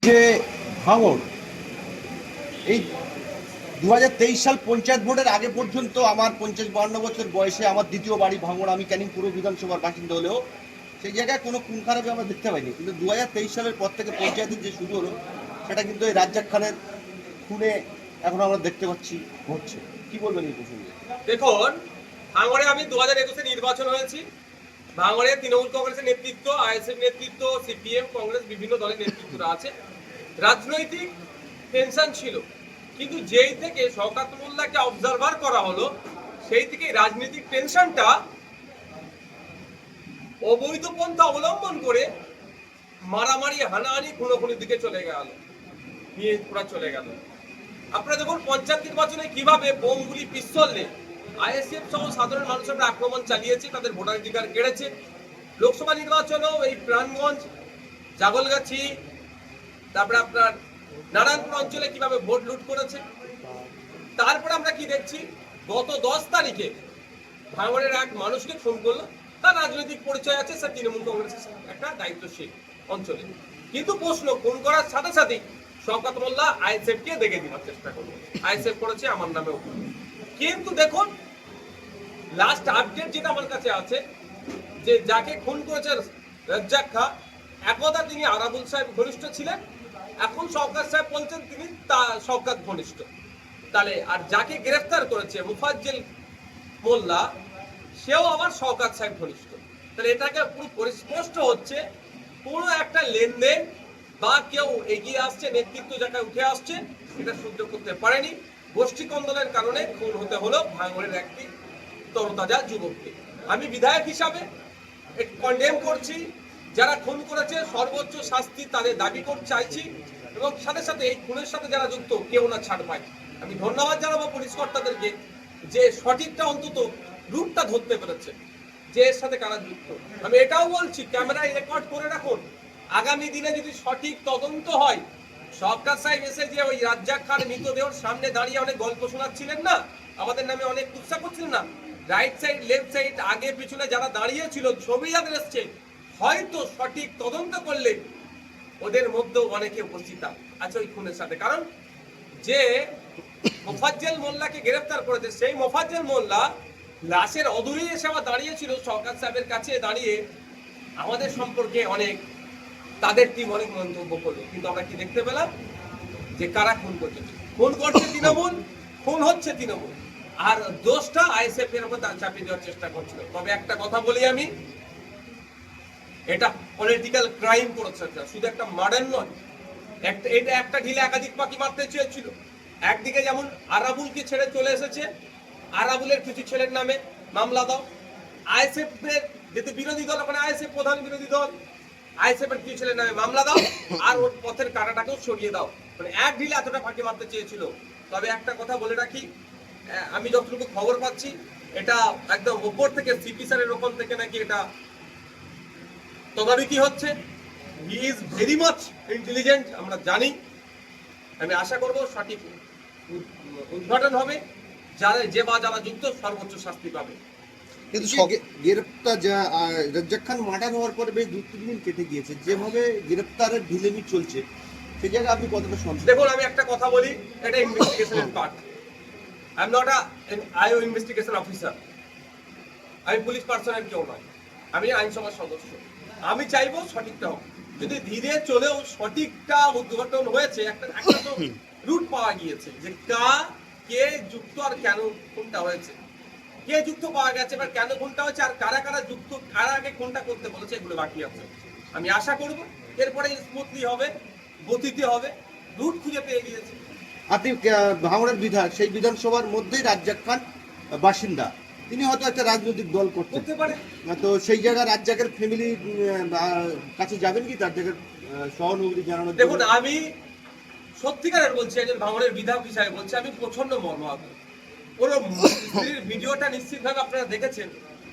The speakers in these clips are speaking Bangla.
যে ভাঙড় এই 2023 সাল পঞ্চায়েত ভোটের আগে পর্যন্ত আমার 50-52 বছর বয়সে আমার দ্বিতীয় বাড়ি ভাঙড়। আমি ক্যানিং পুর বিধানসভার বাসিন্দা হলেও সেই জায়গায় কোনো খুন খারাপি আমরা দেখতে পাইনি, কিন্তু 2023 সালের পর থেকে পঞ্চায়েতের যে শুরু হলো সেটা কিন্তু এই রাজ্জাক খানের খুনে এখন আমরা দেখতে পাচ্ছি ঘটছে। কি বলবেন এই প্রসঙ্গে? দেখুন, ভাঙড়ে আমি 2021-এ নির্বাচন হয়েছি। ভাঙড়ে তৃণমূল কংগ্রেসের নেতৃত্ব, আইএসএফ নেতৃত্ব, সিপিএম, কংগ্রেস বিভিন্ন দলের নেতৃত্বরা আছে। রাজনৈতিক টেনশন ছিল, কিন্তু যেই থেকে শওকত মোল্লাকে অবজারভার করা হলো সেই থেকে রাজনৈতিক টেনশনটা অবৈধ পন্থা অবলম্বন করে মারামারি, হানাহানি, খুনোখুনির দিকে চলে গেল, নিয়ে পুরা চলে গেল। আপনারা দেখুন, পঞ্চায়েত নির্বাচনে কিভাবে বোমগুলি, পিস্তলে আইএসএফ সহ সাধারণ মানুষের আক্রমণ চালিয়েছে, তাদের ভোটাধিকার কেড়েছে। লোকসভা নির্বাচনেও এই প্রাণগঞ্জ, জাগলগাছি, তারপরে আপনার নারায়ণপুর অঞ্চলে কিভাবে ভোট লুট করেছে। তারপরে আমরা কি দেখছি, গত 10 তারিখে ভাঙড়ের এক মানুষকে খুন করলো। তার রাজনৈতিক পরিচয় আছে, সে তৃণমূল কংগ্রেসের একটা দায়িত্বশীল অঞ্চলে। কিন্তু প্রশ্ন, খুন করার সাথে সাথেই শওকত মোল্লা আইএসএফ কে দেখে দেওয়ার চেষ্টা করলো, আইএসএফ করেছে আমার নামেও। কিন্তু দেখুন, লাস্ট আপডেট যেটা আমার কাছে আছে, যে যাকে খুন করেছে রাজ্জাক খা, একদা তিনি আরাবুল সাহেব ঘনিষ্ঠ ছিলেন, এখন শওকত সাহেব বলছেন তিনি শওকত ঘনিষ্ঠ। তাহলে আর যাকে গ্রেফতার করেছে মুফাজ্জল মোল্লা, সেও আবার শওকত সাহেব ঘনিষ্ঠ। তাহলে এটাকে পুরো পরিস্পষ্ট হচ্ছে কোনো একটা লেনদেন বা কেউ এগিয়ে আসছে, নেতৃত্ব যাকে উঠে আসছে, এটা সহ্য করতে পারেনি। গোষ্ঠী কন্দলের কারণে খুন হতে হলো ভাঙড়ের একটি তরতাজা যুবককে। আমি বিধায়ক হিসাবে কন্ডেম করছি, যারা খুন করেছে সর্বোচ্চ শাস্তি তাদের দাবি করতে চাইছি, এবং সাথে সাথে এই খুনের সাথে যারা যুক্ত কেউ না ছাড় পায়। আমি ধন্যবাদ জানাবো পুলিশ কর্তাদেরকে, যে সঠিকটা অন্তত রূপটা ধরতে পেরেছে, যে এর সাথে কারা যুক্ত। আমি এটাও বলছি, ক্যামেরায় রেকর্ড করে রাখুন, আগামী দিনে যদি সঠিক তদন্ত হয়। শওকত সাহেব এসে যে ওই রাজ্জাক খান মৃতদেহর সামনে দাঁড়িয়ে অনেক গল্প শোনাচ্ছিলেন না, আমাদের নামে অনেক কুৎসা করছিলেন না, রাইট সাইড, লেফট সাইড, আগে পিছনে যারা দাঁড়িয়েছিল, ছবি যাদের এসছে, হয়তো সঠিক তদন্ত করলে ওদের মধ্যেও অনেকে উপস্থিত আছে ওই খুনের সাথে। কারণ যে মোফাজ্জল মোল্লাকে গ্রেফতার করেছে, সেই মোফাজ্জল মোল্লা লাশের অদূরে এসে আবার দাঁড়িয়েছিল শওকত সাহেবের কাছে দাঁড়িয়ে, আমাদের সম্পর্কে অনেক, তাদের টিম অনেক মন্তব্য করলো। কিন্তু আমরা কি দেখতে পেলাম, যে কারা খুন করছে? খুন করছে তৃণমূল, খুন হচ্ছে তৃণমূল, আর দোষটা আইএসএফ এর উপর চাপিয়ে দেওয়ার চেষ্টা করছিল। তবে একটা কথা বলি আমি, এটা পলিটিক্যাল ক্রাইম করেছে, শুধু একটা মার্ডার নয়। এটা একটা ঢিলে একাধিক পাখি মারতে চেয়েছিল। একদিকে যেমন আরাবুলকে ছেড়ে চলে এসেছে, আরাবুলের কিছু ছেলের নামে মামলা দাও। আইএসএফ এর যেহেতু বিরোধী দল, ওখানে আইএসএফ প্রধান বিরোধী দল, আইএসএফ এর কিছু ছেলের নামে মামলা দাও, আর ওর পথের কাঁটাটাকেও সরিয়ে দাও। মানে এক ঢিলে এতটা ফাঁকি মারতে চেয়েছিল। তবে একটা কথা বলে রাখি, আমি যতটুকু খবর পাচ্ছি, এটা একদম উপর থেকে, সিপি স্যারের ওখান থেকে নাকি এটা তদারকি হচ্ছে। He is very much intelligent, আমরা জানি। আমি আশা করব সঠিক উদ্ঘাটন হবে, যারা যুক্ত সর্বোচ্চ শাস্তি পাবে। কিন্তু গ্রেপ্তার রাজ্জাক খান মার্ডার হওয়ার পরে বেশ 2-3 দিন কেটে গিয়েছে, যেভাবে গ্রেপ্তারের ঢিলেমি চলছে সেই জায়গায় আপনি কতটা সন্তুষ্ট? দেখুন, আমি একটা কথা বলি, এটা ইনভেস্টিগেশনের part. I am not IO investigation officer, আমি পুলিশ পার্সোনাল কেউ নয়, আমি আইনসভার সদস্য। আমি চাইবো সঠিকটা হোক। যদি ধীরে চলেও সঠিকটা উদ্ঘাটন হয়েছে, একটা তো রুট পাওয়া গিয়েছে, যে কে যুক্ত আর কেন কোনটা হয়েছে, কে যুক্ত পাওয়া গেছে, এবার কেন কোনটা হয়েছে, আর কারা কারা যুক্ত, কারা আগে কোনটা করতে বলেছে, এগুলো বাকি আছে। আমি আশা করব এরপরে স্মুথলি হবে, গতিতে হবে, রুট খুঁজে পেয়ে গিয়েছে। আপনি ভাঙড়ের বিধায়ক, সেই বিধানসভার মধ্যেই রাজ্জাক খান বাসিন্দা, তিনি হয়তো একটা রাজনৈতিক দল করতে পারে। তো সেই জায়গায় রাজ্জাকের ফ্যামিলি কাছে যাবেন কি তার জায়গায় সহানুভূতি জানানোর? দেখুন, আমি সত্যিকারের বলছি, একজন ভাঙড়ের বিধায়ক হিসাবে বলছি, আমি প্রচন্ড মর্মাহত। ওর স্ত্রীর ভিডিওটা নিশ্চিতভাবে আপনারা দেখেছেন।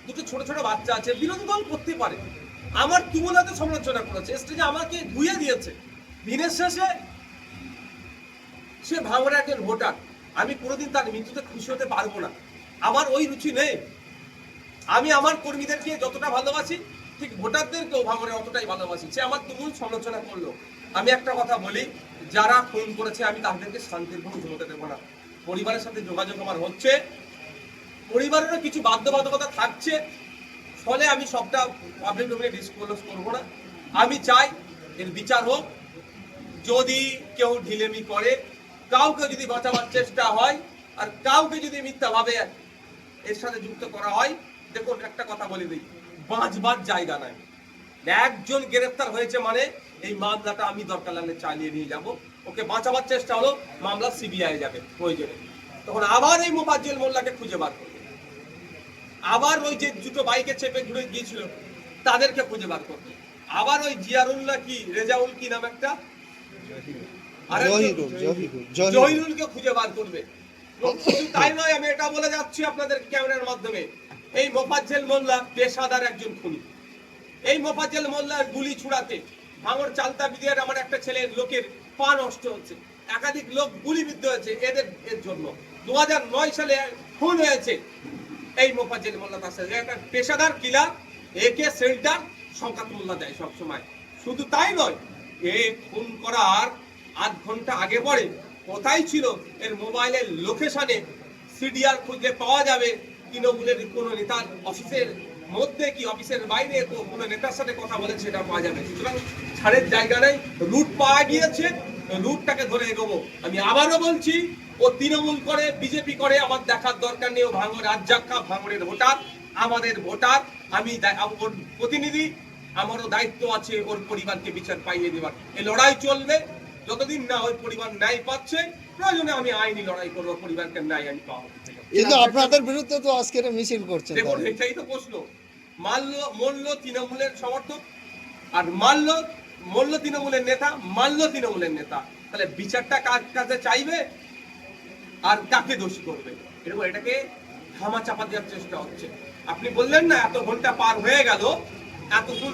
দুটো ছোট ছোট বাচ্চা আছে, বিরোধী দল করতে পারে, আমার তুমুলাতে সমালোচনা করেছে, স্টেজে আমাকে ধুয়ে দিয়েছে। দিনের শেষে সে ভাঙড়ের একজন ভোটার, আমি কোনোদিন তার মৃত্যুতে খুশি হতে পারবো না, আমার ওই রুচি নেই। আমি আমার কর্মীদেরকে যতটা ভালোবাসি, ঠিক ভোটারদেরকেও ভাঙড়ে অতটাই ভালোবাসি। সে আমার তুমুল সমালোচনা করলো, আমি একটা কথা বলি, যারা খুন করেছে আমি তাদেরকে শান্তির ঘুম ঘুমোতে দেবো না। পরিবারের সাথে যোগাযোগ আমার হচ্ছে, পরিবারেরও কিছু বাধ্যবাধকতা থাকছে, ফলে আমি সবটা পাবলিক ডোমেইনে ডিসক্লোজ করবো না। আমি চাই এর বিচার হোক। যদি কেউ ঢিলেমি করে, কাউকে যদি বাঁচাবার চেষ্টা হয়, আর কাউকে যদি মিথ্যাভাবে এর সাথে যুক্ত করা হয়, দেখুন একটা কথা বলে দিই, বাঁচবার জায়গা নাই। একজন গ্রেফতার হয়েছে মানে এই মামলাটা আমি দরকার লাগলে চালিয়ে নিয়ে যাব। ওকে বাঁচাবার চেষ্টা হলো, মামলা সিবিআই যাবে প্রয়োজনে। তখন আবার এই মোফাজ্জল মোল্লাকে খুঁজে বার করবে, আবার ওই যে দুটো বাইকে চেপে ঘুরে গিয়েছিল তাদেরকে খুঁজে বার করবে, আবার ওই জিয়ারুল্লাহ কি রেজাউল কি নাম একটা জহিরুলকে খুঁজে বার করবে। শুধু তাই নয়, আমি এটা বলে যাচ্ছি আপনাদের ক্যামেরার মাধ্যমে, এই মোফাজ্জল মোল্লা পেশাদার একজন খুনি। এই মোফাজ্জল মোল্লার গুলি ছুড়াতে ভাঙড় চালতা বিদিয়ার আমার একটা ছেলের লোকের পা নষ্ট হচ্ছে, একাধিক লোক গুলিবিদ্ধ হয়েছে এর জন্য। 2009 সালে খুন হয়েছে এই মোফাজ্জল মোল্লা। তার সাথে একটা পেশাদার কিলার, একে সেল্টার শওকত মোল্লা দেয় সবসময়। শুধু তাই নয়, এ খুন করার আধ ঘন্টা আগে পরে কোথায় ছিল এর মোবাইলের লোকেশনে সিডিআর খুঁজলে পাওয়া যাবে। তৃণমূলের কোনো নেতার অফিসের মধ্যে কি অফিসের বাইরে কোনো নেতার সাথে কথা বলে সেটা পাওয়া যাবে। সুতরাং ছাড়ের জায়গা নেই, রুট পাওয়া গিয়েছে, রুটটাকে ধরে এগোবো। আমি আবারও বলছি, ও তৃণমূল করে বিজেপি করে আমার দেখার দরকার নেই। ও ভাঙড় রাজ্জাক্কা, ভাঙড়ের ভোটার, আমাদের ভোটার। আমি ওর প্রতিনিধি, আমারও দায়িত্ব আছে ওর পরিবারকে বিচার পাইয়ে দেওয়ার। এই লড়াই চলবে যতদিন না ওই পরিবার ন্যায় পাচ্ছে। প্রয়োজনে আমি আইনি লড়াই করবো, পরিবারকে ন্যায় আমি পাবো। কিন্তু আপনাদের বিরুদ্ধে তো আজকের মিছিল করছেন। দেখুন, এটাই তো প্রশ্ন। মল্ল তৃণমূলের সমর্থক, আর মল্ল তৃণমূলের নেতা, মাল্য তৃণমূলের নেতা। তাহলে বিচারটা কার কাছে চাইবে আর কাকে দোষী করবে? এরকম এটাকে ধামা চাপা দেওয়ার চেষ্টা হচ্ছে। আপনি বললেন না এত ঘন্টা পার হয়ে গেল, এতক্ষণ